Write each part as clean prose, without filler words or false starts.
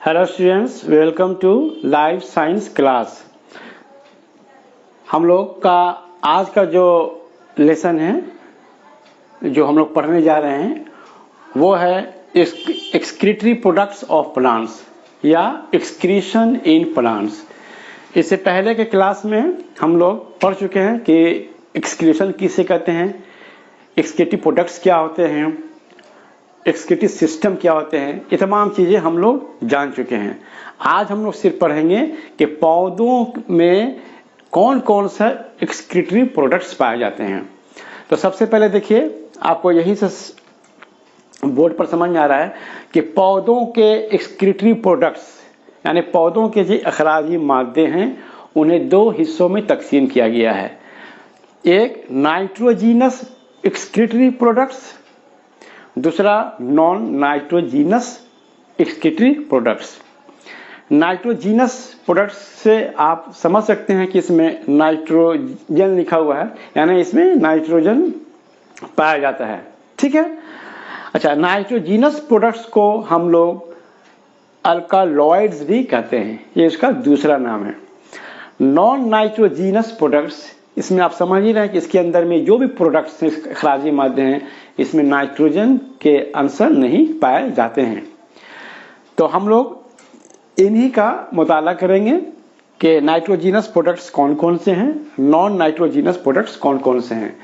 Hello students, welcome to life science class. हम लोग का आज का जो लेसन है, जो हम लोग पढ़ने जा रहे हैं, वो है एक्सक्रीटरी प्रोडक्ट्स ऑफ प्लांट्स या एक्सक्रीशन इन प्लांट्स। इससे पहले के क्लास में हम लोग पढ़ चुके हैं कि एक्सक्रीशन किसे कहते हैं, एक्सक्रीटरी प्रोडक्ट्स क्या होते हैं, एक्सक्रीटरी सिस्टम क्या होते हैं, ये तमाम चीज़ें हम लोग जान चुके हैं। आज हम लोग सिर्फ पढ़ेंगे कि पौधों में कौन कौन सा एक्सक्रीटरी प्रोडक्ट्स पाए जाते हैं। तो सबसे पहले देखिए, आपको यही से बोर्ड पर समझ में आ रहा है कि पौधों के एक्सक्रीटरी प्रोडक्ट्स यानी पौधों के जो अखराजी मादे हैं उन्हें दो हिस्सों में तकसीम किया गया है। एक नाइट्रोजीनस एक्सक्रीटरी प्रोडक्ट्स, दूसरा non nitrogenous excretory products. Nitrogenous products से आप समझ सकते हैं कि इसमें नाइट्रोजन लिखा हुआ है, यानी इसमें नाइट्रोजन पाया जाता है। ठीक है। अच्छा, नाइट्रोजीनस प्रोडक्ट्स को हम लोग अल्कालॉइड्स भी कहते हैं, ये इसका दूसरा नाम है। नॉन नाइट्रोजीनस प्रोडक्ट्स, इसमें आप समझ ही रहे हैं कि इसके अंदर में जो भी प्रोडक्ट्स हैं, खराजी मादे हैं, इसमें नाइट्रोजन के अंश नहीं पाए जाते हैं। तो हम लोग इन्हीं का मुताला करेंगे कि नाइट्रोजीनस प्रोडक्ट्स कौन कौन से हैं, नॉन नाइट्रोजीनस प्रोडक्ट्स कौन कौन से हैं।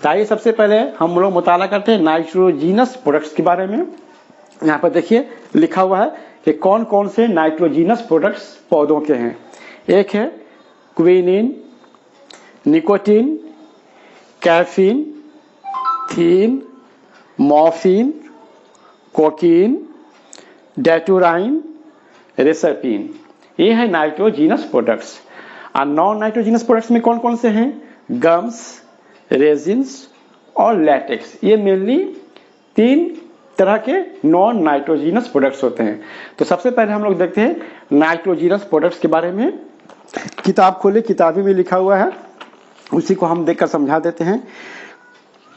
तो आइए सबसे पहले हम लोग मुताला करते हैं नाइट्रोजीनस प्रोडक्ट्स के बारे में। यहाँ पर देखिए लिखा हुआ है कि कौन कौन से नाइट्रोजीनस प्रोडक्ट्स पौधों के हैं। एक है क्विनिन, निकोटीन, कैफीन, थीन, मॉर्फिन, कोकीन, डेटुराइन, रेसरपिन। ये है नाइट्रोजीनस प्रोडक्ट्स। और नॉन नाइट्रोजीनस प्रोडक्ट्स में कौन कौन से हैं? गम्स, रेजिन्स और लैटेक्स। ये मेनली तीन तरह के नॉन नाइट्रोजीनस प्रोडक्ट्स होते हैं। तो सबसे पहले हम लोग देखते हैं नाइट्रोजीनस प्रोडक्ट्स के बारे में। किताब खोले, किताबी में लिखा हुआ है, उसी को हम देखकर समझा देते हैं।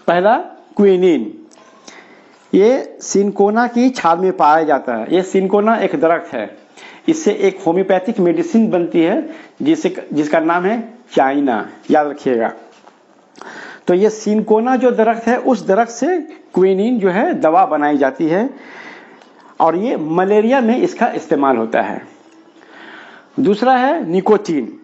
पहला क्विनिन, ये सिनकोना की छाल में पाया जाता है। ये सिनकोना एक दरख्त है, इससे एक होम्योपैथिक मेडिसिन बनती है जिसका नाम है चाइना, याद रखिएगा। तो ये सिनकोना जो दरख्त है, उस दरख्त से क्विनिन जो है दवा बनाई जाती है और ये मलेरिया में इसका इस्तेमाल होता है। दूसरा है निकोटीन,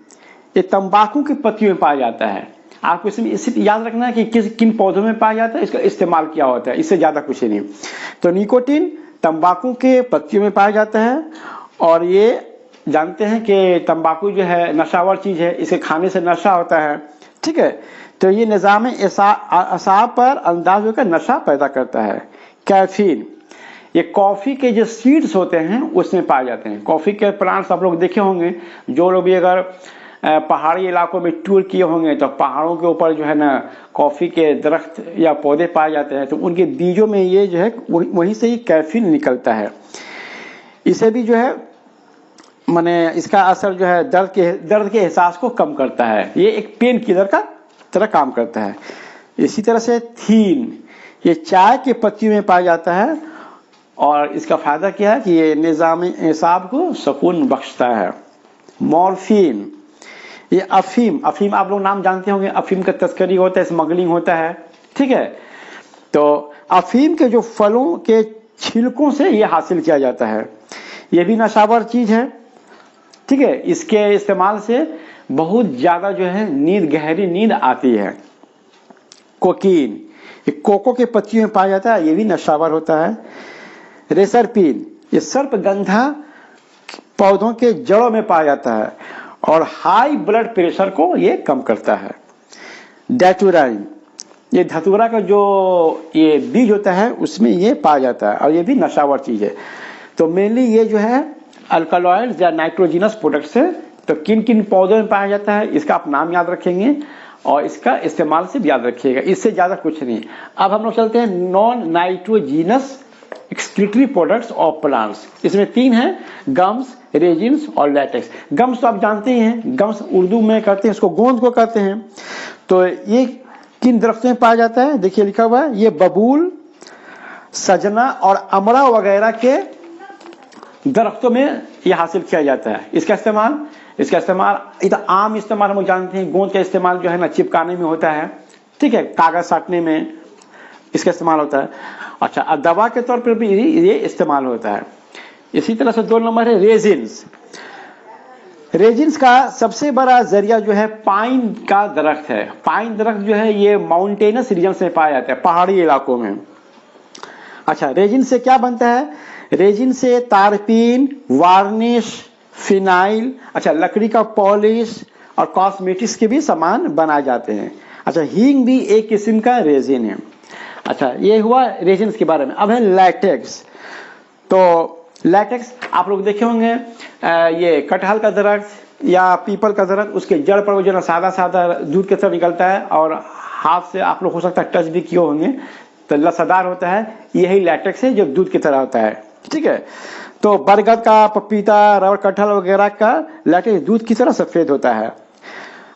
ये तंबाकू की पत्तियों में पाया जाता है। आपको इसमें इसे याद रखना है कि किन पौधों में पाया जाता है, इसका इस्तेमाल क्या होता है, इससे ज़्यादा कुछ नहीं। तो निकोटीन तंबाकू के पत्तियों में पाया जाता है और ये जानते हैं कि तंबाकू जो है नशावर चीज़ है, इसे खाने से नशा होता है। ठीक है। तो ये निज़ाम असाब पर अंदाज होकर नशा पैदा करता है। कैफीन, ये कॉफ़ी के जो सीड्स होते हैं उसमें पाए जाते हैं। कॉफ़ी के प्लांट्स आप लोग देखे होंगे, जो लोग भी अगर पहाड़ी इलाकों में टूर किए होंगे तो पहाड़ों के ऊपर जो है ना कॉफ़ी के दरख्त या पौधे पाए जाते हैं, तो उनके बीजों में ये जो है वहीं से ही कैफीन निकलता है। इसे भी जो है माने इसका असर जो है दर्द के एहसास को कम करता है। ये एक पेन किलर का तरह काम करता है। इसी तरह से थीन, ये चाय के पत्तियों में पाया जाता है और इसका फ़ायदा क्या है कि ये निज़ाम एसाब को सुकून बख्शता है। मॉर्फिन, ये अफीम आप लोग नाम जानते होंगे, अफीम का तस्करी होता है, स्मगलिंग होता है। ठीक है। तो अफीम के जो फलों के छिलकों से ये हासिल किया जाता है। ये भी नशावर चीज़ है। ठीक है। इसके इस्तेमाल से बहुत ज़्यादा जो है गहरी नींद आती है। कोकीन, ये कोको के पत्तियों में पाया जाता है, ये भी नशावर होता है। रेसरपिन, ये सर्पगंधा पौधों के जड़ों में पाया जाता है और हाई ब्लड प्रेशर को ये कम करता है। डेटुराइन, ये धतूरा का जो ये बीज होता है उसमें ये पाया जाता है और ये भी नशावर चीज़ है। तो मेनली ये जो है अल्कालॉइड्स या नाइट्रोजीनस प्रोडक्ट्स है। तो किन किन पौधों में पाया जाता है इसका आप नाम याद रखेंगे और इसका इस्तेमाल से भी याद रखिएगा, इससे ज़्यादा कुछ नहीं। अब हम लोग चलते हैं non nitrogenous excretory products of plants. इसमें तीन हैं, गम्स, रेजिन्स और लैटेक्स। गम्स तो आप जानते ही हैं, गम्स उर्दू में कहते हैं, इसको गोंद को कहते हैं। तो ये किन दरख्तों में पाया जाता है? देखिए लिखा हुआ है, ये बबूल, सजना और अमरा वगैरह के दरख्तों में यह हासिल किया जाता है। इसका इस्तेमाल इतना आम इस्तेमाल हम जानते हैं, गोंद का इस्तेमाल जो है ना चिपकाने में होता है, ठीक है, कागज साटने में इसका इस्तेमाल होता है। अच्छा, अब दवा के तौर पर भी ये इस्तेमाल होता है। इसी तरह से 2 नंबर है रेजिन्स। रेजिन्स का सबसे बड़ा जरिया जो है पाइन का दरख्त है। पाइन दरख्त जो है ये माउंटेनस रीजन में पाया जाता है, पहाड़ी इलाकों में। अच्छा, रेजिन से क्या बनता है? रेजिन से तारपीन, वार्निश, फिनाइल, अच्छा लकड़ी का पॉलिश और कॉस्मेटिक्स के भी सामान बनाए जाते हैं। अच्छा, हींग भी एक किस्म का रेजिन है। अच्छा, ये हुआ रेजिन्स के बारे में। अब है लैटेक्स। तो लैटेक्स आप लोग देखे होंगे, ये कटहल का दरख्त या पीपल का दरख्त, उसके जड़ पर वो जो ना सादा सादा दूध की तरह निकलता है और हाथ से आप लोग हो सकता है टच भी किए होंगे, तो लसादार होता है। यही लैटेक्स है जो दूध की तरह होता है, ठीक है। तो बरगद का, पपीता, रबर, कटहल वगैरह का लैटेक्स दूध की तरह सफेद होता है।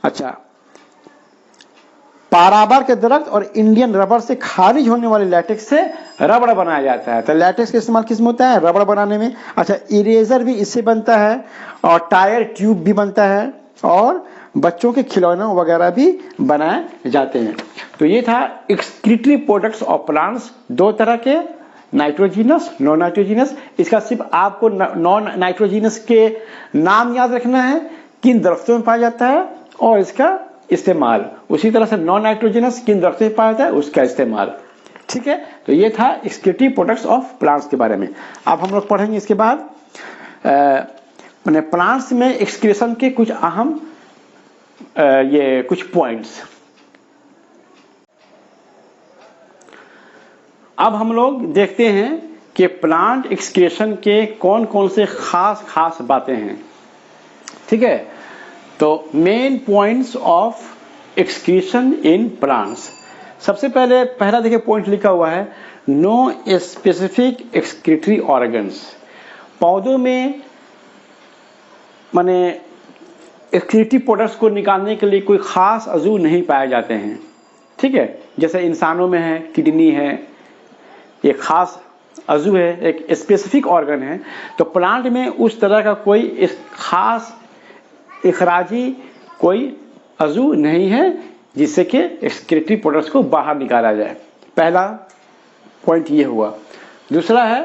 अच्छा, पाराबार के दरख्त और इंडियन रबर से खारिज होने वाले लैटेक्स से रबड़ बनाया जाता है। तो लैटेक्स का इस्तेमाल किस में होता है? रबड़ बनाने में। अच्छा, इरेजर भी इससे बनता है और टायर ट्यूब भी बनता है और बच्चों के खिलौने वगैरह भी बनाए जाते हैं। तो ये था एक्सक्रीटरी प्रोडक्ट्स ऑफ प्लांट्स, 2 तरह के, नाइट्रोजीनस, नॉन नाइट्रोजीनस। इसका सिर्फ आपको नॉन नाइट्रोजीनस के नाम याद रखना है, किन दरख्तों में पाया जाता है और इसका इस्तेमाल। उसी तरह से नॉन नाइट्रोजीनस किन दरख्तों में पाया जाता है, उसका इस्तेमाल, ठीक है। तो ये था एक्सक्रीटरी प्रोडक्ट्स ऑफ प्लांट्स के बारे में। अब हम लोग पढ़ेंगे इसके बाद प्लांट्स में एक्सक्रीशन के कुछ अहम ये कुछ पॉइंट्स। अब हम लोग देखते हैं कि प्लांट एक्सक्रीशन के कौन कौन से खास बातें हैं, ठीक है। तो main points of excretion in plants. सबसे पहला देखिए पॉइंट लिखा हुआ है, नो स्पेसिफिक एक्सक्रीटरी ऑर्गन्स। पौधों में माने एक्सक्रीटरी प्रोडक्ट्स को निकालने के लिए कोई खास अज़ू नहीं पाए जाते हैं, ठीक है। जैसे इंसानों में है किडनी है, ये खास अज़ू है, एक स्पेसिफिक ऑर्गन है। तो प्लांट में उस तरह का कोई इस खास इखराजी कोई अज़ू नहीं है जिससे कि एक्सक्रीटरी प्रोडक्ट्स को बाहर निकाला जाए। पहला पॉइंट ये हुआ। दूसरा है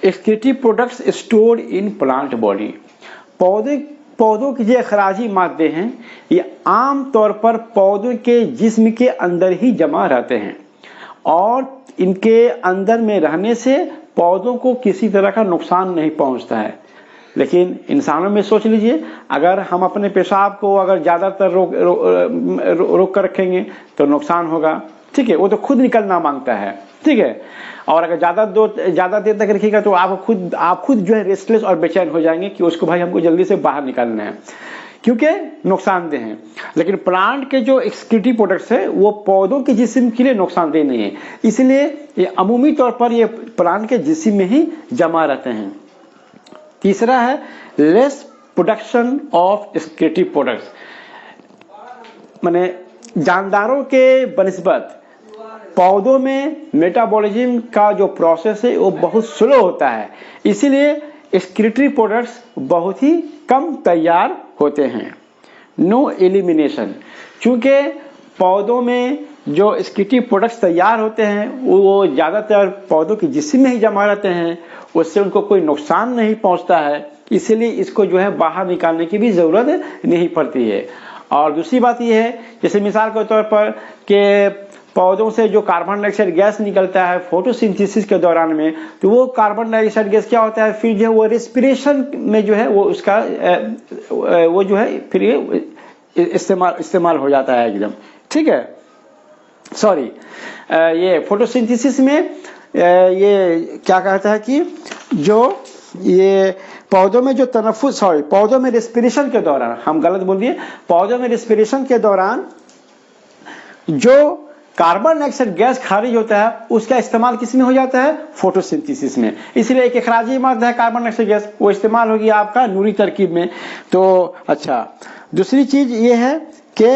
excretory products stored in plant body. पौधों की जो इखराजी मादे हैं ये आम तौर पर पौधों के जिस्म के अंदर ही जमा रहते हैं और इनके अंदर में रहने से पौधों को किसी तरह का नुकसान नहीं पहुंचता है। लेकिन इंसानों में सोच लीजिए, अगर हम अपने पेशाब को अगर ज़्यादातर रोक कर रखेंगे तो नुकसान होगा, ठीक है। वो तो खुद निकलना मांगता है, ठीक है। और अगर ज़्यादा देर तक रखिएगा तो आप खुद जो है रेस्टलेस और बेचैन हो जाएंगे कि उसको भाई हमको जल्दी से बाहर निकालना है, क्योंकि नुकसानदेह हैं। लेकिन प्लांट के जो एक्सक्रीटरी प्रोडक्ट्स है वो पौधों के जिस्म के लिए नुकसानदेह नहीं है, इसलिए ये अमूमी तौर पर ये प्लांट के जिस्म में ही जमा रहते हैं। तीसरा है less production of excretory products. माने जानदारों के बनिस्बत पौधों में मेटाबॉलिज्म का जो प्रोसेस है वो बहुत स्लो होता है, इसीलिए एक्सक्रीटरी प्रोडक्ट्स बहुत ही कम तैयार होते हैं। नो एलिमिनेशन, चूँकि पौधों में जो एक्सक्रीटरी प्रोडक्ट्स तैयार होते हैं वो ज़्यादातर पौधों के जिस्म में ही जमा रहते हैं, उससे उनको कोई नुकसान नहीं पहुंचता है, इसलिए इसको जो है बाहर निकालने की भी ज़रूरत नहीं पड़ती है। और दूसरी बात यह है, जैसे मिसाल के तौर पर कि पौधों से जो कार्बन डाइऑक्साइड गैस निकलता है फोटोसिंथेसिस के दौरान में, तो वो कार्बन डाइऑक्साइड गैस क्या होता है, फिर जो है वो रेस्पिरेशन में जो है वो उसका वो जो है फिर इस्तेमाल हो जाता है एकदम, ठीक है। सॉरी, ये फोटोसिंथेसिस में ये क्या कहता है कि जो ये पौधों में जो पौधों में रेस्पिरेशन के दौरान, हम गलत बोल दिए, पौधों में रेस्पिरेशन के दौरान जो कार्बन डाइऑक्साइड गैस खारिज होता है उसका इस्तेमाल किस में हो जाता है, फोटोसिंथेसिस में। इसलिए एक इखराजी मादा है कार्बन डाइऑक्साइड गैस, वो इस्तेमाल होगी आपका नूरी तरकीब में। तो अच्छा, दूसरी चीज ये है कि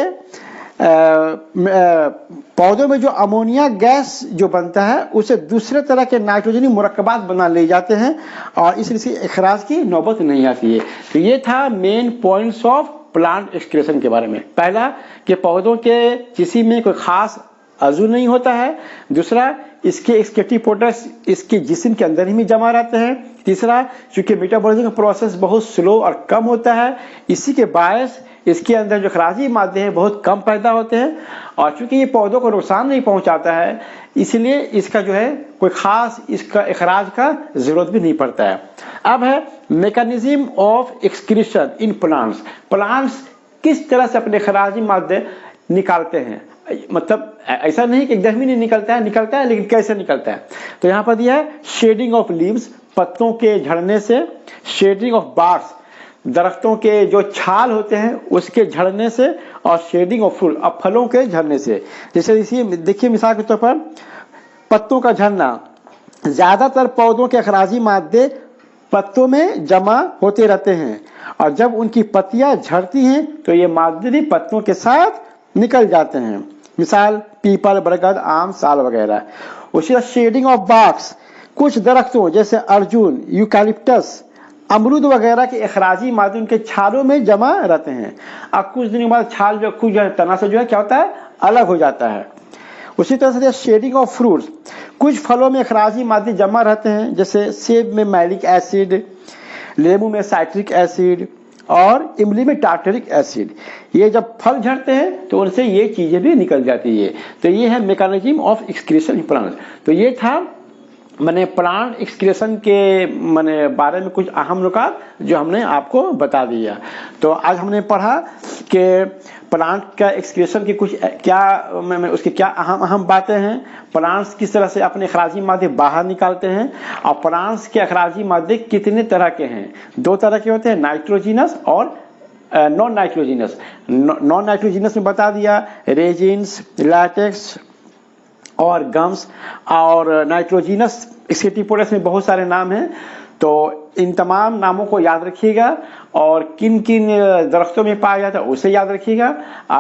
पौधों में जो अमोनिया गैस जो बनता है उसे दूसरे तरह के नाइट्रोजनी मुरक्कबात बना ले जाते हैं और इसलिए इसकी इखराज की नौबत नहीं आती है। तो ये था main points of plant excretion के बारे में। पहला कि पौधों के किसी में कोई खास अज़ू नहीं होता है। दूसरा, इसके एक्सक्रीटरी प्रोडक्ट्स इसके जिस्म के अंदर ही में जमा रहते हैं। तीसरा, चूंकि मेटाबॉलिज्म का प्रोसेस बहुत स्लो और कम होता है, इसी के बायस इसके अंदर जो खराजी मादे हैं बहुत कम पैदा होते हैं और चूंकि ये पौधों को नुकसान नहीं पहुंचाता है इसलिए इसका जो है कोई खास इसका इखराज का जरूरत भी नहीं पड़ता है। अब है mechanism of excretion in plants. Plants किस तरह से अपने खराजी मादे निकालते हैं, मतलब ऐसा नहीं कि एकदम ही नहीं निकलता है लेकिन कैसे निकलता है। तो यहाँ पर दिया है शेडिंग ऑफ लीव्स, पत्तों के झड़ने से, शेडिंग ऑफ बार्क्स, दरख्तों के जो छाल होते हैं उसके झड़ने से, और शेडिंग ऑफ फ्रूट, अब फलों के झड़ने से। जैसे इसी देखिए मिसाल के तौर पर पत्तों का झड़ना, ज्यादातर पौधों के अखराजी मादे पत्तों में जमा होते रहते हैं और जब उनकी पत्तियां झड़ती हैं तो ये मादे भी पत्तों के साथ निकल जाते हैं। मिसाल पीपल, बरगद, आम, साल वगैरह। उसी तरह शेडिंग ऑफ बार्क्स, कुछ दरख्तों जैसे अर्जुन, यूकैलिप्टस, अमरूद वगैरह के अखराजी मादे उनके छालों में जमा रहते हैं। अब कुछ दिन के बाद छाल जो कुछ तना से जो है क्या होता है, अलग हो जाता है। उसी तरह से शेडिंग ऑफ फ्रूट्स, कुछ फलों में अखराजी मादे जमा रहते हैं जैसे सेब में मैलिक एसिड, लेमू में साइट्रिक एसिड और इमली में टार्टरिक एसिड। ये जब फल झड़ते हैं तो उनसे ये चीजें भी निकल जाती है। तो ये है mechanism of excretion in plants. तो ये था मैंने प्लांट एक्सक्रीशन के बारे में कुछ अहम नुकात जो हमने आपको बता दिया। तो आज हमने पढ़ा कि प्लांट का एक्सक्रीशन की कुछ क्या उसकी क्या अहम बातें हैं, प्लांट्स किस तरह से अपने अखराजी मादे बाहर निकालते हैं और प्लांट्स के अखराजी मादे कितने तरह के हैं। 2 तरह के होते हैं, नाइट्रोजिनस और नॉन नाइट्रोजिनस। नॉन नाइट्रोजिनस में बता दिया रेजिन्स, लैटेक्स और गम्स, और नाइट्रोजिनस एक्सक्रीटरी प्रोडक्ट्स में बहुत सारे नाम हैं। तो इन तमाम नामों को याद रखिएगा और किन किन दरख्तों में पाया जाता है उसे याद रखिएगा,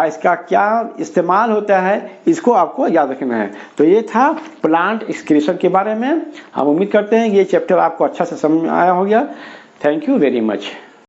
इसका क्या इस्तेमाल होता है इसको आपको याद रखना है। तो ये था प्लांट एक्सक्रीशन के बारे में। हम उम्मीद करते हैं कि ये चैप्टर आपको अच्छा से समझ में आया होगा। Thank you very much.